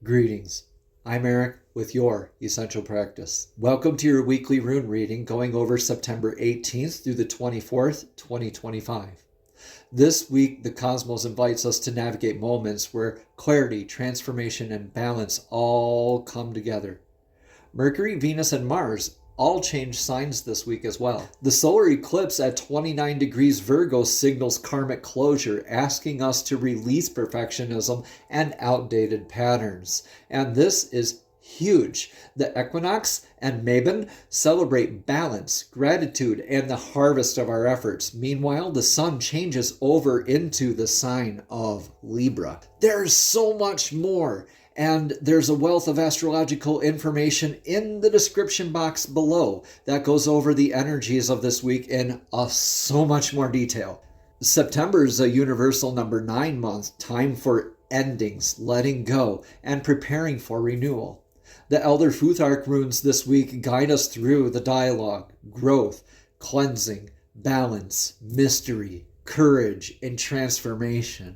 Greetings. I'm Eric with Your Essential Practice. Welcome to your weekly rune reading going over September 18th through the 24th, 2025. This week, the cosmos invites us to navigate moments where clarity, transformation, and balance all come together. Mercury, Venus, and Mars all change signs this week as well. The solar eclipse at 29 degrees Virgo signals karmic closure, asking us to release perfectionism and outdated patterns. And this is huge. The equinox and Mabon celebrate balance, gratitude, and the harvest of our efforts. Meanwhile, the sun changes over into the sign of Libra. There's so much more. And there's a wealth of astrological information in the description box below that goes over the energies of this week in so much more detail. September is a universal number 9 month, time for endings, letting go, and preparing for renewal. The Elder Futhark runes this week guide us through the dialogue, growth, cleansing, balance, mystery, courage, and transformation.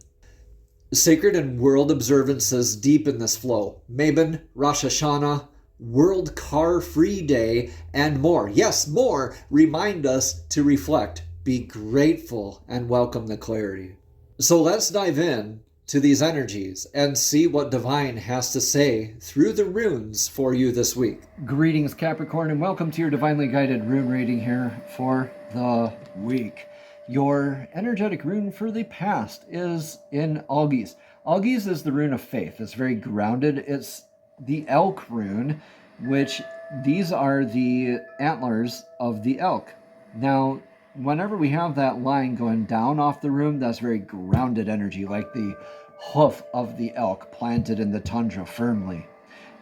Sacred and world observances deepen this flow. Mabon, Rosh Hashanah, World Car Free Day, and more. Yes, more remind us to reflect, be grateful, and welcome the clarity. So let's dive in to these energies and see what Divine has to say through the runes for you this week. Greetings, Capricorn, and welcome to your divinely guided rune reading here for the week. Your energetic rune for the past is in Algiz. Algiz is the rune of faith. It's very grounded. It's the elk rune, which these are the antlers of the elk. Now, whenever we have that line going down off the rune, that's very grounded energy, like the hoof of the elk planted in the tundra firmly.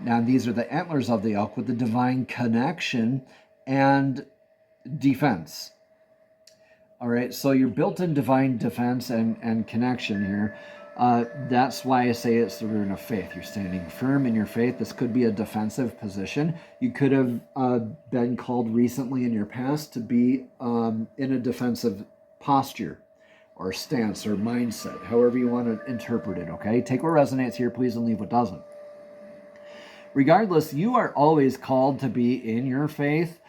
Now, these are the antlers of the elk with the divine connection and defense. All right, so your built-in divine defense and connection here. That's why I say it's the rune of faith. You're standing firm in your faith. This could be a defensive position. You could have been called recently in your past to be in a defensive posture or stance or mindset, however you want to interpret it, okay? Take what resonates here, please, and leave what doesn't. Regardless, you are always called to be in your faith.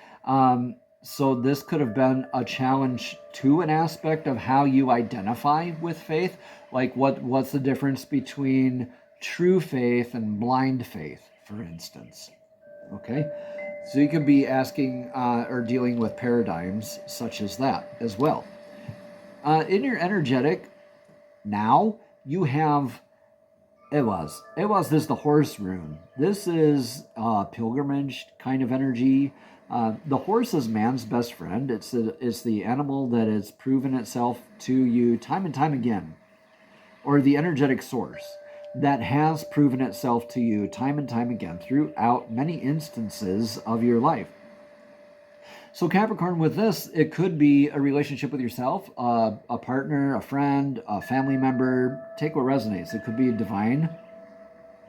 So this could have been a challenge to an aspect of how you identify with faith. Like what's the difference between true faith and blind faith, for instance? Okay, so you could be asking or dealing with paradigms such as that as well. In your energetic, now you have Ewaz. Ewaz is the horse rune. This is pilgrimage kind of energy. The horse is man's best friend. It's the animal that has proven itself to you time and time again, or the energetic source that has proven itself to you time and time again throughout many instances of your life. So Capricorn, with this, it could be a relationship with yourself, a partner, a friend, a family member. Take what resonates. It could be divine,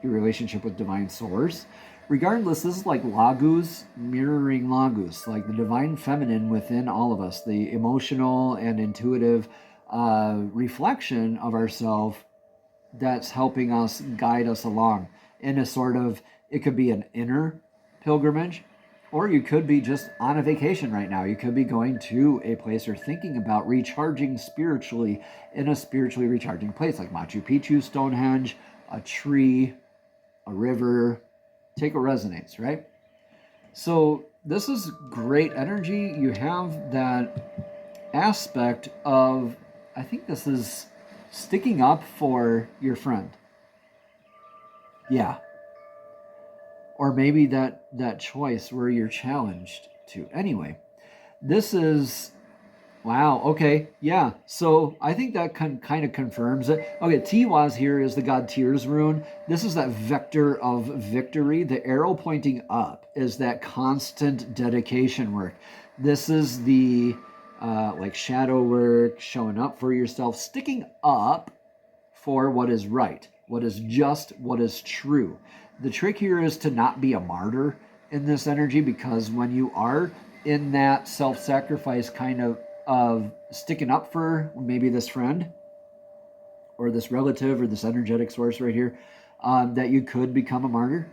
your relationship with divine source. Regardless, this is like Laguz mirroring Laguz, like the divine feminine within all of us, the emotional and intuitive reflection of ourselves that's helping us guide us along in a sort of, it could be an inner pilgrimage, or you could be just on a vacation right now. You could be going to a place or thinking about recharging spiritually in a spiritually recharging place, like Machu Picchu, Stonehenge, a tree, a river. Take what resonates, right? So this is great energy. You have that aspect of, I think this is sticking up for your friend. Yeah. Or maybe that choice where you're challenged to. Anyway, this is, wow, okay, yeah. So I think that kind of confirms it. Okay, Tiwaz here is the god Tyr's rune. This is that vector of victory. The arrow pointing up is that constant dedication work. This is the like shadow work, showing up for yourself, sticking up for what is right, what is just, what is true. The trick here is to not be a martyr in this energy, because when you are in that self-sacrifice kind of sticking up for maybe this friend or this relative or this energetic source right here, that you could become a martyr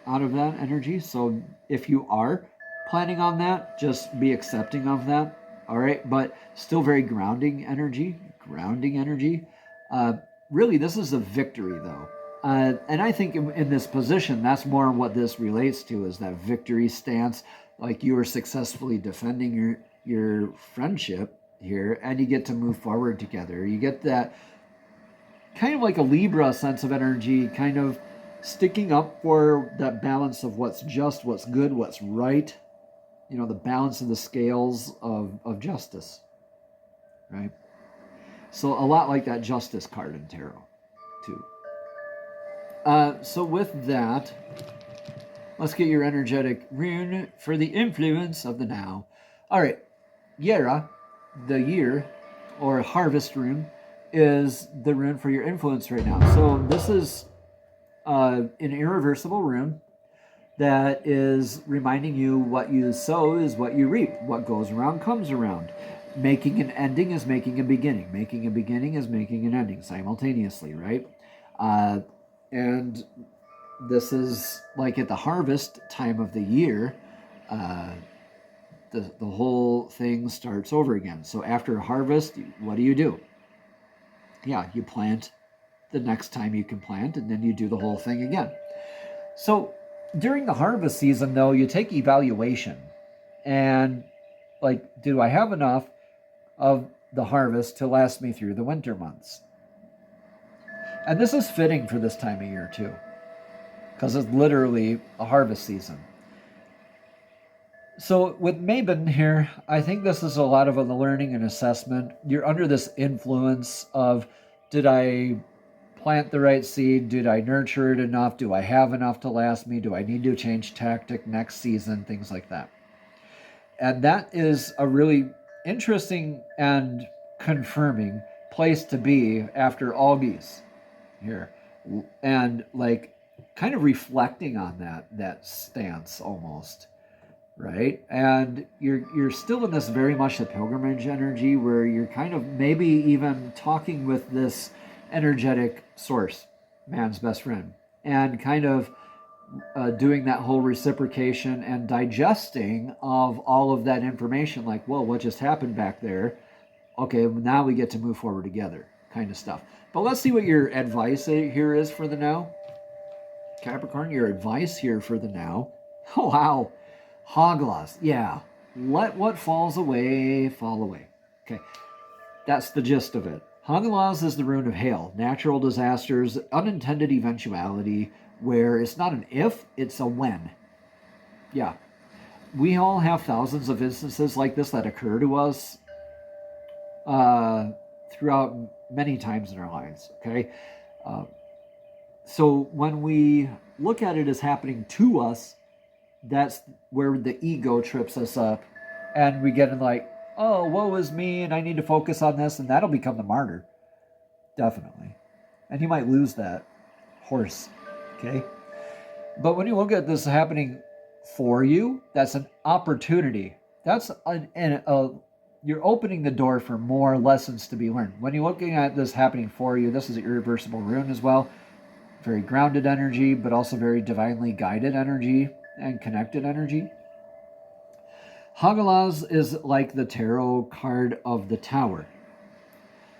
out of that energy. So if you are planning on that, just be accepting of that. All right, but still very grounding energy. Really, this is a victory, though. And I think in this position, that's more what this relates to, is that victory stance. Like, you are successfully defending your friendship here, and you get to move forward together. You get that kind of like a Libra sense of energy, kind of sticking up for that balance of what's just, what's good, what's right. You know, the balance of the scales of justice, right? So a lot like that Justice card in tarot, too. So with that, let's get your energetic rune for the influence of the now. All right, Yera, the year, or harvest rune, is the rune for your influence right now. So this is an irreversible rune that is reminding you what you sow is what you reap. What goes around comes around. Making an ending is making a beginning. Making a beginning is making an ending simultaneously, right? And this is like at the harvest time of the year, the whole thing starts over again. So after harvest, what do? Yeah, you plant the next time you can plant, and then you do the whole thing again. So during the harvest season, though, you take evaluation. And, like, do I have enough of the harvest to last me through the winter months? And this is fitting for this time of year, too, because it's literally a harvest season. So with Mabon here, I think this is a lot of a learning and assessment. You're under this influence of, did I plant the right seed? Did I nurture it enough? Do I have enough to last me? Do I need to change tactic next season? Things like that. And that is a really interesting and confirming place to be after August here. And like kind of reflecting on that stance almost. Right? And you're still in this very much the pilgrimage energy, where you're kind of maybe even talking with this energetic source, man's best friend, and kind of doing that whole reciprocation and digesting of all of that information, like, whoa, what just happened back there? Okay, now we get to move forward together, kind of stuff. But let's see what your advice here is for the now. Capricorn, your advice here for the now. Oh, wow. Hoglaws, yeah. Let what falls away fall away. Okay, that's the gist of it. Hoglaws is the rune of hail, natural disasters, unintended eventuality, where it's not an if, it's a when. Yeah, we all have thousands of instances like this that occur to us throughout many times in our lives, okay? So when we look at it as happening to us, that's where the ego trips us up, and we get in like, oh, woe is me, and I need to focus on this, and that'll become the martyr. Definitely. And you might lose that horse, okay? But when you look at this happening for you, that's an opportunity. That's you're opening the door for more lessons to be learned. When you're looking at this happening for you, this is an irreversible rune as well. Very grounded energy, but also very divinely guided energy and connected energy. Hagalaz is like the tarot card of the Tower.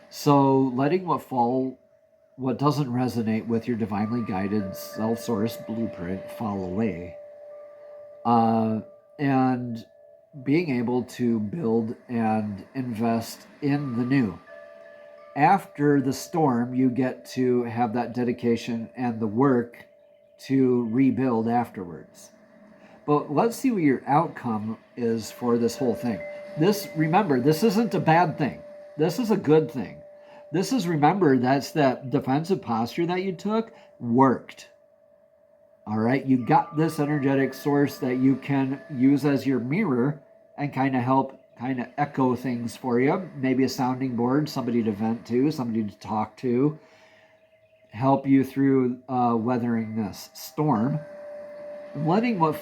So letting what doesn't resonate with your divinely guided self-source blueprint fall away. And being able to build and invest in the new. After the storm, you get to have that dedication and the work to rebuild afterwards. But let's see what your outcome is for this whole thing. Remember, this isn't a bad thing. This is a good thing. This is, remember, that's that defensive posture that you took worked. All right, you got this energetic source that you can use as your mirror and kind of echo things for you. Maybe a sounding board, somebody to vent to, somebody to talk to, help you through weathering this storm. Letting what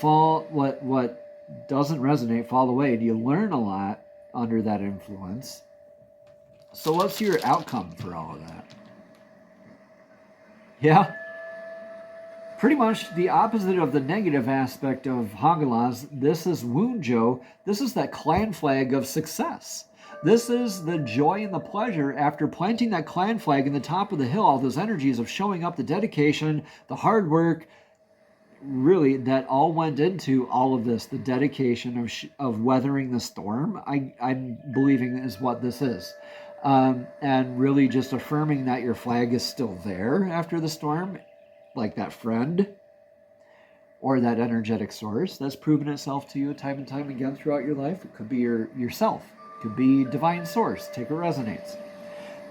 doesn't resonate fall away. Do you learn a lot under that influence? So what's your outcome for all of that? Yeah. Pretty much the opposite of the negative aspect of Hagalaz. This is Wunjo. This is that clan flag of success. This is the joy and the pleasure after planting that clan flag in the top of the hill, all those energies of showing up, the dedication, the hard work, really, that all went into all of this, the dedication of weathering the storm, I'm believing is what this is. And really just affirming that your flag is still there after the storm, like that friend or that energetic source that's proven itself to you time and time again throughout your life. It could be yourself. It could be divine source. Take what resonates.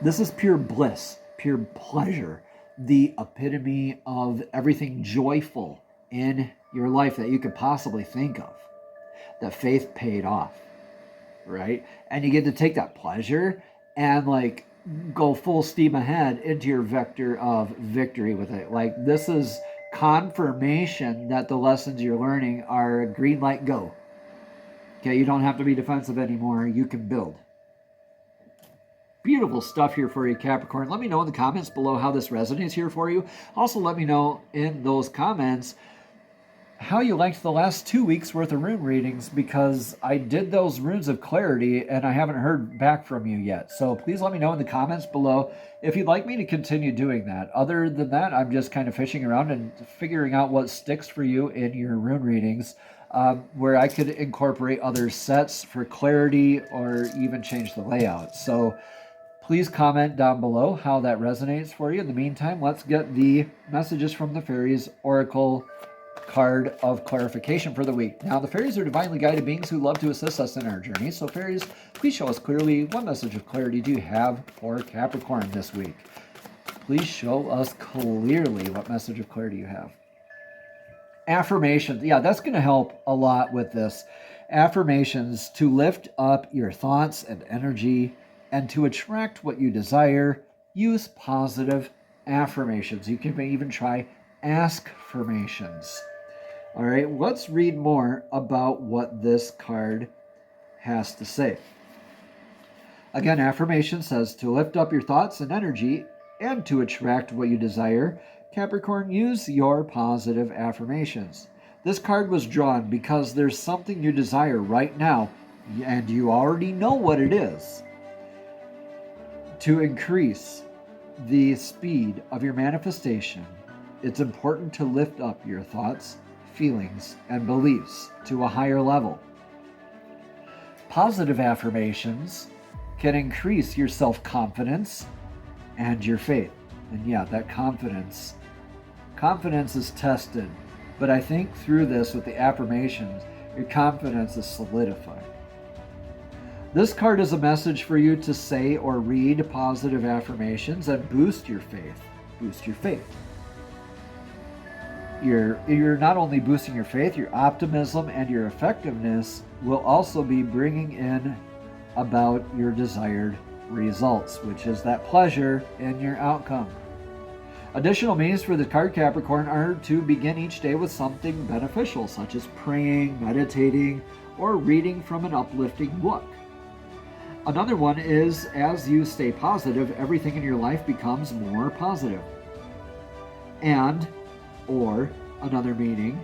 This is pure bliss, pure pleasure, the epitome of everything joyful in your life that you could possibly think of. That faith paid off, right? And you get to take that pleasure and like go full steam ahead into your vector of victory with it. Like, this is confirmation that the lessons you're learning are a green light, go. Okay, you don't have to be defensive anymore. You can build. Beautiful stuff here for you, Capricorn. Let me know in the comments below how this resonates here for you. Also, let me know in those comments how you liked the last 2 weeks worth of rune readings, because I did those runes of clarity and I haven't heard back from you yet. So please let me know in the comments below if you'd like me to continue doing that. Other than that, I'm just kind of fishing around and figuring out what sticks for you in your rune readings, where I could incorporate other sets for clarity or even change the layout. So please comment down below how that resonates for you. In the meantime, let's get the messages from the fairies oracle card of clarification for the week. Now, the fairies are divinely guided beings who love to assist us in our journey. So fairies, please show us clearly, what message of clarity do you have for Capricorn this week? Please show us clearly what message of clarity you have. Affirmations. Yeah, that's going to help a lot with this. Affirmations to lift up your thoughts and energy and to attract what you desire. Use positive affirmations. You can even try ask-formations. All right, let's read more about what this card has to say. Again, affirmation says to lift up your thoughts and energy and to attract what you desire. Capricorn, use your positive affirmations. This card was drawn because there's something you desire right now, and you already know what it is. To increase the speed of your manifestation, it's important to lift up your thoughts, feelings, and beliefs to a higher level. Positive affirmations can increase your self-confidence and your faith. And yeah, that confidence is tested. But I think through this, with the affirmations, your confidence is solidified. This card is a message for you to say or read positive affirmations and boost your faith. Boost your faith. You're not only boosting your faith, your optimism and your effectiveness will also be bringing in about your desired results, which is that pleasure in your outcome. Additional meanings for the card, Capricorn, are to begin each day with something beneficial, such as praying, meditating, or reading from an uplifting book. Another one is, as you stay positive, everything in your life becomes more positive. And, or another meaning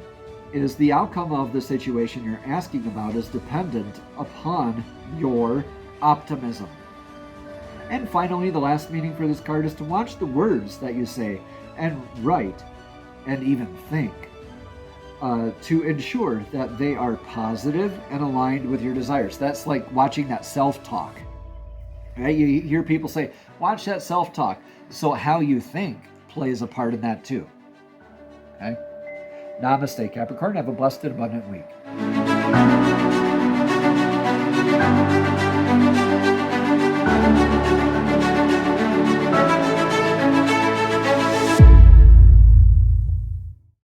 is the outcome of the situation you're asking about is dependent upon your optimism. And finally, the last meaning for this card is to watch the words that you say and write and even think to ensure that they are positive and aligned with your desires. That's like watching that self-talk. Right? You hear people say, watch that self-talk. So how you think plays a part in that too. Okay? Namaste, Capricorn. Have a blessed and abundant week.